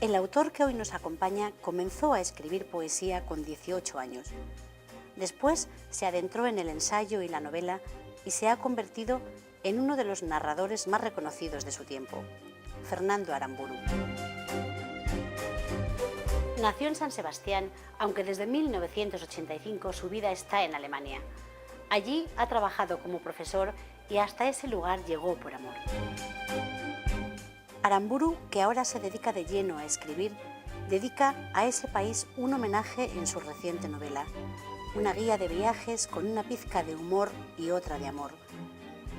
El autor que hoy nos acompaña comenzó a escribir poesía con 18 años. Después se adentró en el ensayo y la novela y se ha convertido en uno de los narradores más reconocidos de su tiempo, Fernando Aramburu. Nació en San Sebastián, aunque desde 1985 su vida está en Alemania. Allí ha trabajado como profesor y hasta ese lugar llegó por amor. Aramburu, que ahora se dedica de lleno a escribir, dedica a ese país un homenaje en su reciente novela, una guía de viajes con una pizca de humor y otra de amor.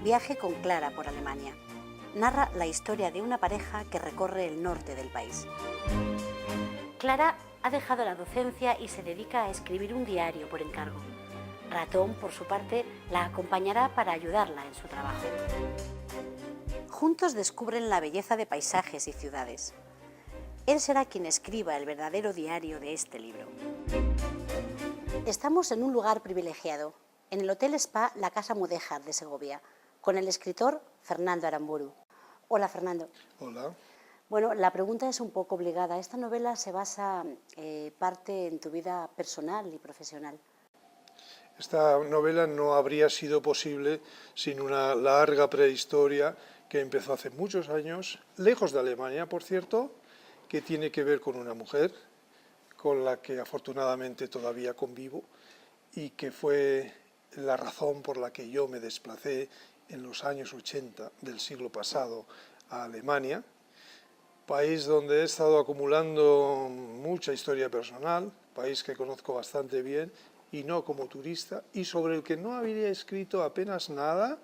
Viaje con Clara por Alemania. Narra la historia de una pareja que recorre el norte del país. Clara ha dejado la docencia y se dedica a escribir un diario por encargo. Ratón, por su parte, la acompañará para ayudarla en su trabajo. Juntos descubren la belleza de paisajes y ciudades. Él será quien escriba el verdadero diario de este libro. Estamos en un lugar privilegiado, en el Hotel Spa La Casa Mudéjar de Segovia, con el escritor Fernando Aramburu. Hola, Fernando. Hola. Bueno, la pregunta es un poco obligada. Esta novela se basa parte en tu vida personal y profesional. Esta novela no habría sido posible sin una larga prehistoria que empezó hace muchos años, lejos de Alemania, por cierto, que tiene que ver con una mujer con la que afortunadamente todavía convivo y que fue la razón por la que yo me desplacé en los años 80 del siglo pasado a Alemania, país donde he estado acumulando mucha historia personal, país que conozco bastante bien y no como turista, y sobre el que no había escrito apenas nada,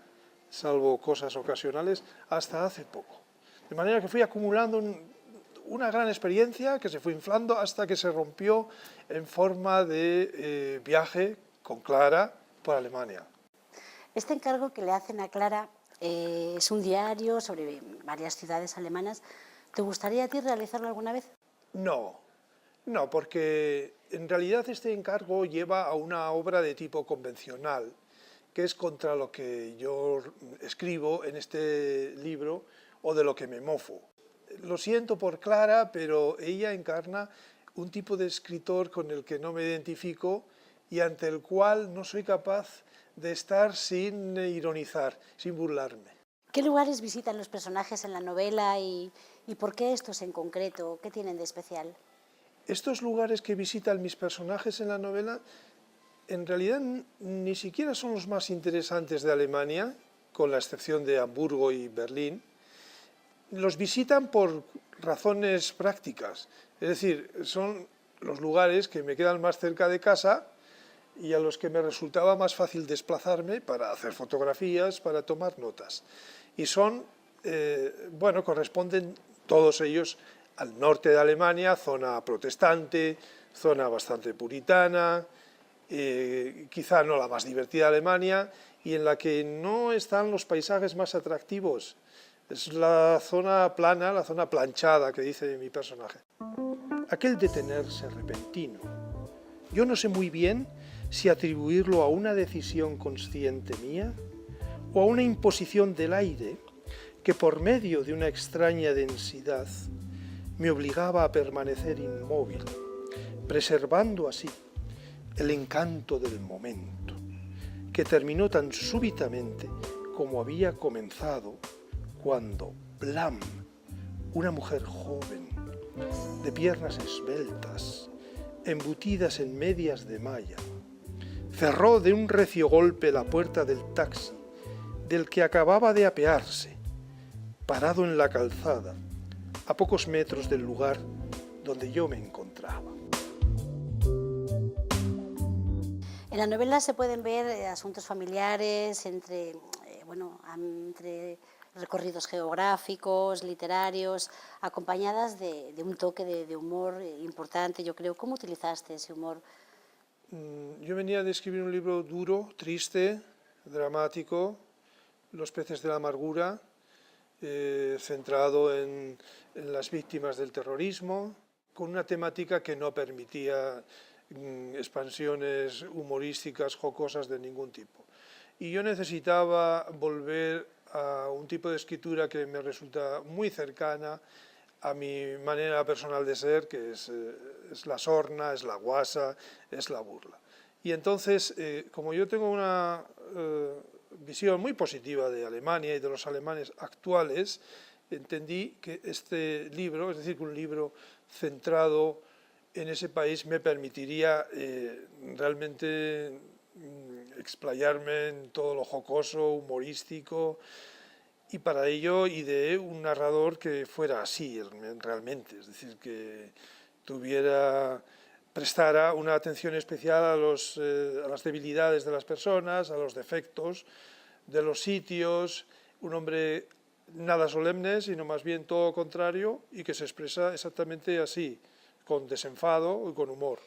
salvo cosas ocasionales, hasta hace poco. De manera que fui acumulando una gran experiencia que se fue inflando hasta que se rompió en forma de viaje con Clara por Alemania. Este encargo que le hacen a Clara es un diario sobre varias ciudades alemanas. ¿Te gustaría a ti realizarlo alguna vez? No, porque en realidad este encargo lleva a una obra de tipo convencional, que es contra lo que yo escribo en este libro o de lo que me mofo. Lo siento por Clara, pero ella encarna un tipo de escritor con el que no me identifico y ante el cual no soy capaz de estar sin ironizar, sin burlarme. ¿Qué lugares visitan los personajes en la novela y por qué estos en concreto? ¿Qué tienen de especial? Estos lugares que visitan mis personajes en la novela en realidad ni siquiera son los más interesantes de Alemania, con la excepción de Hamburgo y Berlín. Los visitan por razones prácticas, es decir, son los lugares que me quedan más cerca de casa y a los que me resultaba más fácil desplazarme para hacer fotografías, para tomar notas. Y son, bueno, corresponden todos ellos al norte de Alemania, zona protestante, zona bastante puritana, quizá no la más divertida de Alemania, y en la que no están los paisajes más atractivos. Es la zona plana, la zona planchada que dice mi personaje. Aquel detenerse repentino. Yo no sé muy bien si atribuirlo a una decisión consciente mía o a una imposición del aire que por medio de una extraña densidad me obligaba a permanecer inmóvil, preservando así el encanto del momento, que terminó tan súbitamente como había comenzado cuando, ¡plam!, una mujer joven, de piernas esbeltas, embutidas en medias de malla, cerró de un recio golpe la puerta del taxi, del que acababa de apearse, parado en la calzada, a pocos metros del lugar donde yo me encontraba. En la novela se pueden ver asuntos familiares, entre recorridos geográficos, literarios, acompañadas de un toque de humor importante, yo creo. ¿Cómo utilizaste ese humor? Yo venía de escribir un libro duro, triste, dramático, Los peces de la amargura, centrado en las víctimas del terrorismo, con una temática que no permitía expansiones humorísticas, jocosas de ningún tipo. Y yo necesitaba volver a un tipo de escritura que me resulta muy cercana a mi manera personal de ser, que es la sorna, es la guasa, es la burla. Y entonces, como yo tengo una visión muy positiva de Alemania y de los alemanes actuales, entendí que este libro, es decir, que un libro centrado en ese país me permitiría realmente explayarme en todo lo jocoso, humorístico, y para ello ideé un narrador que fuera así realmente, es decir, que prestara una atención especial a las debilidades de las personas, a los defectos de los sitios, un hombre nada solemne, sino más bien todo contrario, y que se expresa exactamente así, con desenfado y con humor.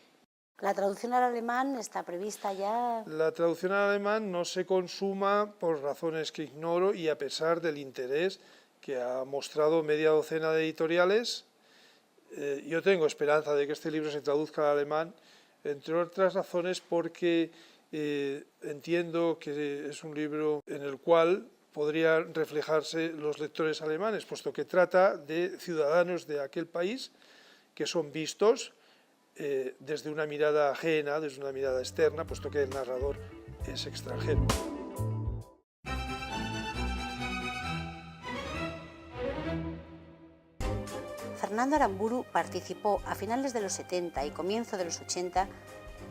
¿La traducción al alemán está prevista ya? La traducción al alemán no se consuma por razones que ignoro y a pesar del interés que ha mostrado media docena de editoriales. Yo tengo esperanza de que este libro se traduzca al alemán, entre otras razones porque entiendo que es un libro en el cual podrían reflejarse los lectores alemanes, puesto que trata de ciudadanos de aquel país que son vistos desde una mirada ajena, desde una mirada externa, puesto que el narrador es extranjero. Fernando Aramburu participó a finales de los 70 y comienzo de los 80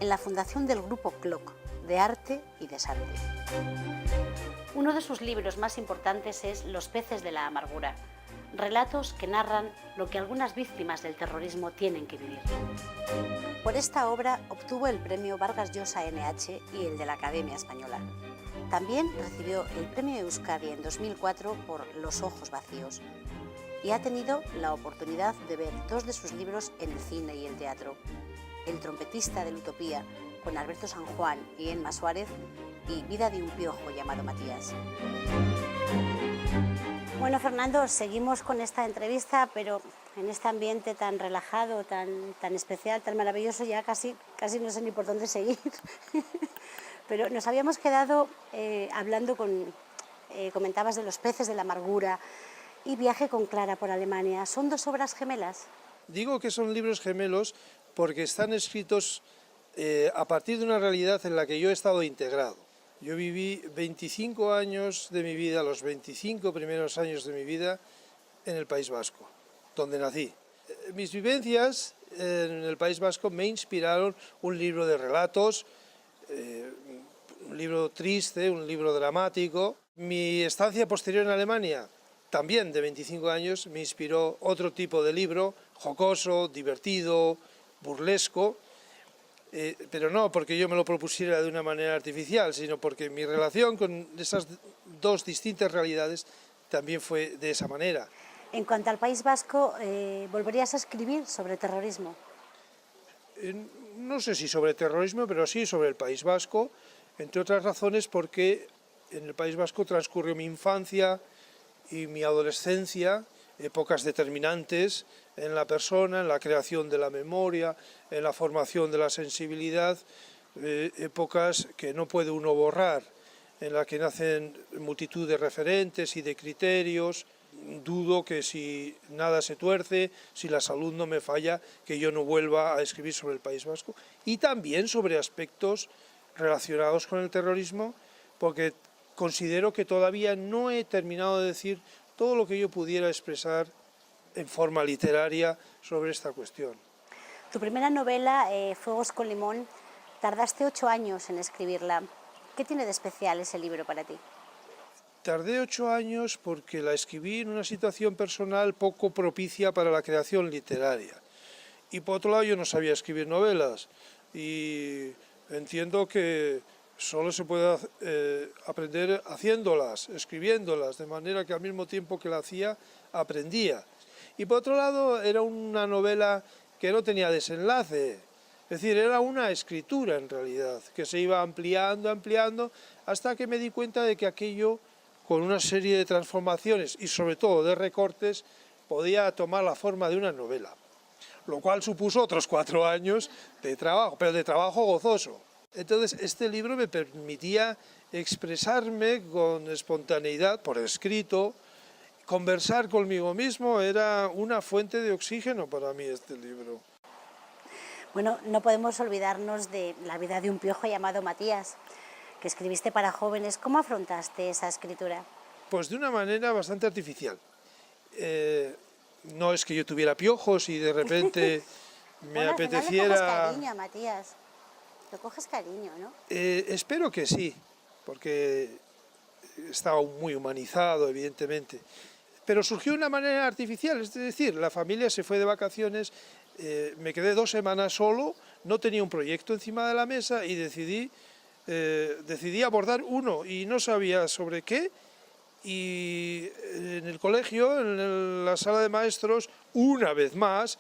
en la fundación del grupo CLOC, de arte y desarte. Uno de sus libros más importantes es Los peces de la amargura, relatos que narran lo que algunas víctimas del terrorismo tienen que vivir. Por esta obra obtuvo el premio Vargas Llosa NH y el de la Academia Española. También recibió el premio Euskadi en 2004 por Los ojos vacíos y ha tenido la oportunidad de ver dos de sus libros en el cine y el teatro: El trompetista de la utopía, con Alberto San Juan y Emma Suárez, y Vida de un piojo llamado Matías. Bueno, Fernando, seguimos con esta entrevista, pero en este ambiente tan relajado, tan especial, tan maravilloso, ya casi no sé ni por dónde seguir. Pero nos habíamos quedado hablando comentabas de Los peces de la amargura y Viaje con Clara por Alemania. ¿Son dos obras gemelas? Digo que son libros gemelos porque están escritos a partir de una realidad en la que yo he estado integrado. Yo viví 25 años de mi vida, los 25 primeros años de mi vida, en el País Vasco, donde nací. Mis vivencias en el País Vasco me inspiraron un libro de relatos, un libro triste, un libro dramático. Mi estancia posterior en Alemania, también de 25 años, me inspiró otro tipo de libro, jocoso, divertido, burlesco, pero no porque yo me lo propusiera de una manera artificial, sino porque mi relación con esas dos distintas realidades también fue de esa manera. En cuanto al País Vasco, ¿volverías a escribir sobre terrorismo? No sé si sobre terrorismo, pero sí sobre el País Vasco, entre otras razones porque en el País Vasco transcurrió mi infancia y mi adolescencia, épocas determinantes en la persona, en la creación de la memoria, en la formación de la sensibilidad, épocas que no puede uno borrar, en la que nacen multitud de referentes y de criterios. Dudo que si nada se tuerce, si la salud no me falla, que yo no vuelva a escribir sobre el País Vasco, y también sobre aspectos relacionados con el terrorismo, porque considero que todavía no he terminado de decir todo lo que yo pudiera expresar en forma literaria sobre esta cuestión. Tu primera novela, Fuegos con limón, tardaste 8 años en escribirla. ¿Qué tiene de especial ese libro para ti? Tardé 8 años porque la escribí en una situación personal poco propicia para la creación literaria. Y por otro lado yo no sabía escribir novelas y entiendo que solo se puede aprender haciéndolas, escribiéndolas, de manera que al mismo tiempo que la hacía, aprendía. Y por otro lado era una novela que no tenía desenlace, es decir, era una escritura en realidad, que se iba ampliando, hasta que me di cuenta de que aquello, con una serie de transformaciones y sobre todo de recortes, podía tomar la forma de una novela, lo cual supuso otros 4 años de trabajo, pero de trabajo gozoso. Entonces este libro me permitía expresarme con espontaneidad, por escrito, conversar conmigo mismo era una fuente de oxígeno para mí este libro. Bueno, no podemos olvidarnos de la vida de un piojo llamado Matías, que escribiste para jóvenes. ¿Cómo afrontaste esa escritura? Pues de una manera bastante artificial. No es que yo tuviera piojos y de repente me Bueno, apeteciera... al final le coges cariño a Matías. Le coges cariño, ¿no? Espero que sí, porque estaba muy humanizado, evidentemente. Pero surgió de una manera artificial, es decir, la familia se fue de vacaciones, me quedé 2 semanas solo, no tenía un proyecto encima de la mesa y decidí abordar uno y no sabía sobre qué. Y en el colegio, en la sala de maestros, una vez más,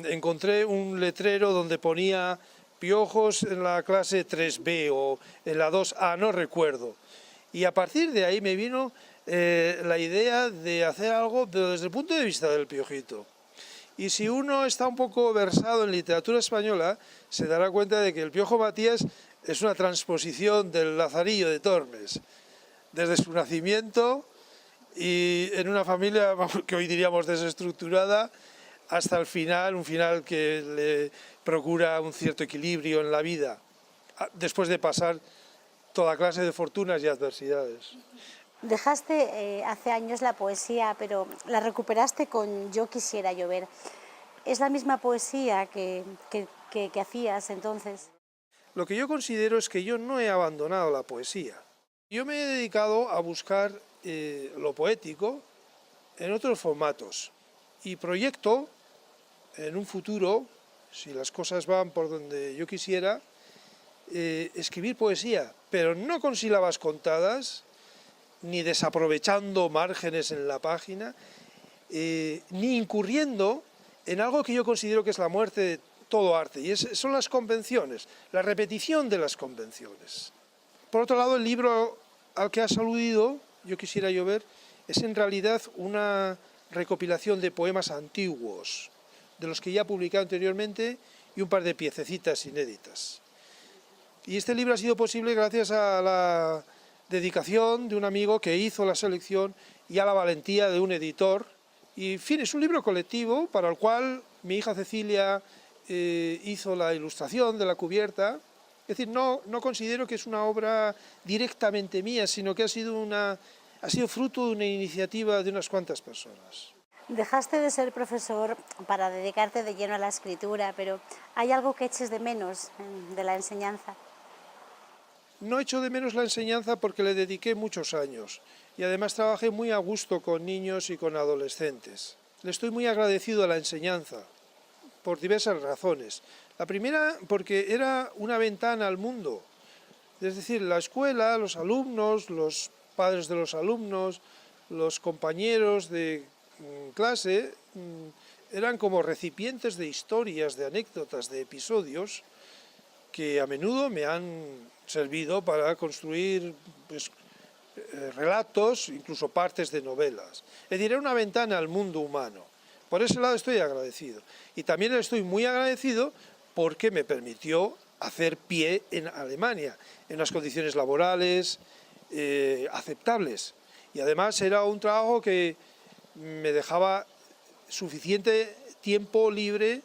encontré un letrero donde ponía piojos en la clase 3B o en la 2A, no recuerdo. Y a partir de ahí me vino la idea de hacer algo, pero desde el punto de vista del piojito. Y si uno está un poco versado en literatura española, se dará cuenta de que el Piojo Matías es una transposición del Lazarillo de Tormes. Desde su nacimiento y en una familia que hoy diríamos desestructurada, hasta el final, un final que le procura un cierto equilibrio en la vida, después de pasar toda clase de fortunas y adversidades. Dejaste hace años la poesía, pero la recuperaste con Yo quisiera llover. ¿Es la misma poesía que hacías entonces? Lo que yo considero es que yo no he abandonado la poesía. Yo me he dedicado a buscar lo poético en otros formatos y proyecto en un futuro, si las cosas van por donde yo quisiera, escribir poesía, pero no con sílabas contadas, ni desaprovechando márgenes en la página, ni incurriendo en algo que yo considero que es la muerte de todo arte, y son las convenciones, la repetición de las convenciones. Por otro lado, el libro al que has aludido, Yo quisiera llover, es en realidad una recopilación de poemas antiguos, de los que ya he publicado anteriormente, y un par de piececitas inéditas. Y este libro ha sido posible gracias a la dedicación de un amigo que hizo la selección y a la valentía de un editor. Y, en fin, es un libro colectivo para el cual mi hija Cecilia hizo la ilustración de la cubierta. Es decir, no considero que es una obra directamente mía, sino que ha sido fruto de una iniciativa de unas cuantas personas. Dejaste de ser profesor para dedicarte de lleno a la escritura, pero ¿hay algo que eches de menos de la enseñanza? No echo de menos la enseñanza porque le dediqué muchos años y además trabajé muy a gusto con niños y con adolescentes. Le estoy muy agradecido a la enseñanza por diversas razones. La primera, porque era una ventana al mundo. Es decir, la escuela, los alumnos, los padres de los alumnos, los compañeros de clase, eran como recipientes de historias, de anécdotas, de episodios que a menudo me han servido para construir relatos, incluso partes de novelas. Es decir, era una ventana al mundo humano. Por ese lado estoy agradecido. Y también estoy muy agradecido porque me permitió hacer pie en Alemania, en unas condiciones laborales aceptables. Y además era un trabajo que me dejaba suficiente tiempo libre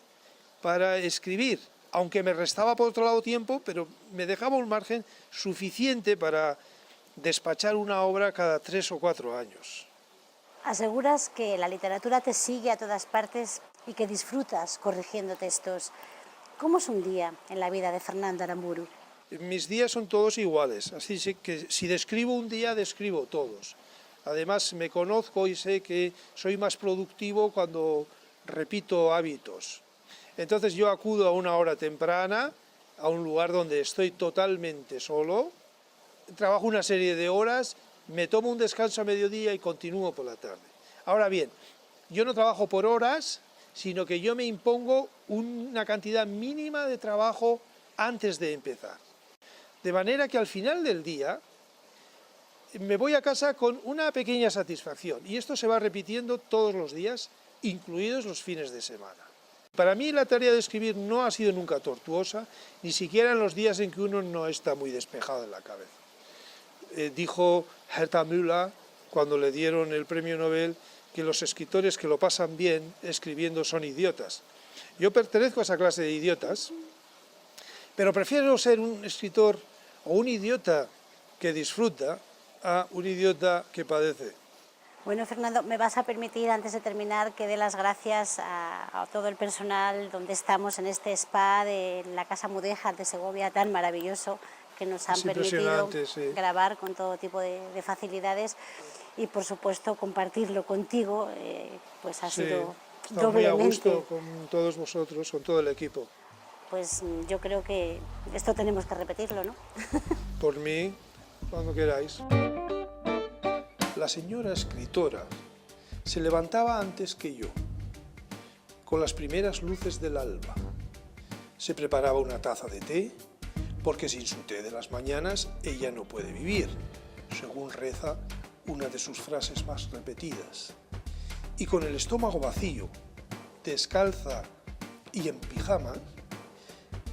para escribir, aunque me restaba por otro lado tiempo, pero me dejaba un margen suficiente para despachar una obra cada 3 o 4 años. Aseguras que la literatura te sigue a todas partes y que disfrutas corrigiendo textos. ¿Cómo es un día en la vida de Fernando Aramburu? Mis días son todos iguales, así que si describo un día, describo todos. Además, me conozco y sé que soy más productivo cuando repito hábitos. Entonces yo acudo a una hora temprana, a un lugar donde estoy totalmente solo, trabajo una serie de horas, me tomo un descanso a mediodía y continúo por la tarde. Ahora bien, yo no trabajo por horas, sino que yo me impongo una cantidad mínima de trabajo antes de empezar. De manera que al final del día me voy a casa con una pequeña satisfacción y esto se va repitiendo todos los días, incluidos los fines de semana. Para mí la tarea de escribir no ha sido nunca tortuosa, ni siquiera en los días en que uno no está muy despejado en la cabeza. Dijo Herta Müller cuando le dieron el premio Nobel, que los escritores que lo pasan bien escribiendo son idiotas. Yo pertenezco a esa clase de idiotas, pero prefiero ser un escritor o un idiota que disfruta a un idiota que padece. Bueno, Fernando, me vas a permitir, antes de terminar, que dé las gracias a todo el personal donde estamos en este spa de la Casa Mudéjar de Segovia, tan maravilloso, que nos han permitido grabar con todo tipo de facilidades y, por supuesto, compartirlo contigo, pues ha sido doblemente. Muy a gusto con todos vosotros, con todo el equipo. Pues yo creo que esto tenemos que repetirlo, ¿no? Por mí, cuando queráis. La señora escritora se levantaba antes que yo, con las primeras luces del alba. Se preparaba una taza de té, porque sin su té de las mañanas ella no puede vivir, según reza una de sus frases más repetidas. Y con el estómago vacío, descalza y en pijama,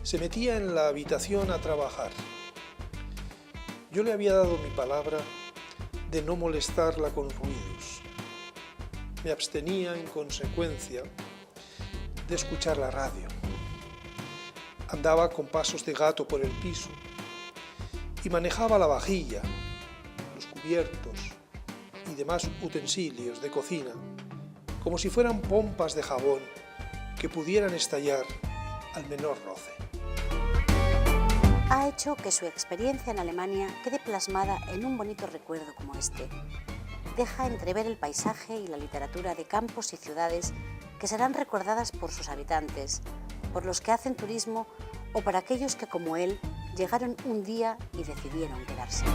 se metía en la habitación a trabajar. Yo le había dado mi palabra de no molestarla con ruidos. Me abstenía, en consecuencia, de escuchar la radio. Andaba con pasos de gato por el piso y manejaba la vajilla, los cubiertos y demás utensilios de cocina como si fueran pompas de jabón que pudieran estallar al menor roce. Ha hecho que su experiencia en Alemania quede plasmada en un bonito recuerdo como este. Deja entrever el paisaje y la literatura de campos y ciudades que serán recordadas por sus habitantes, por los que hacen turismo o para aquellos que, como él, llegaron un día y decidieron quedarse.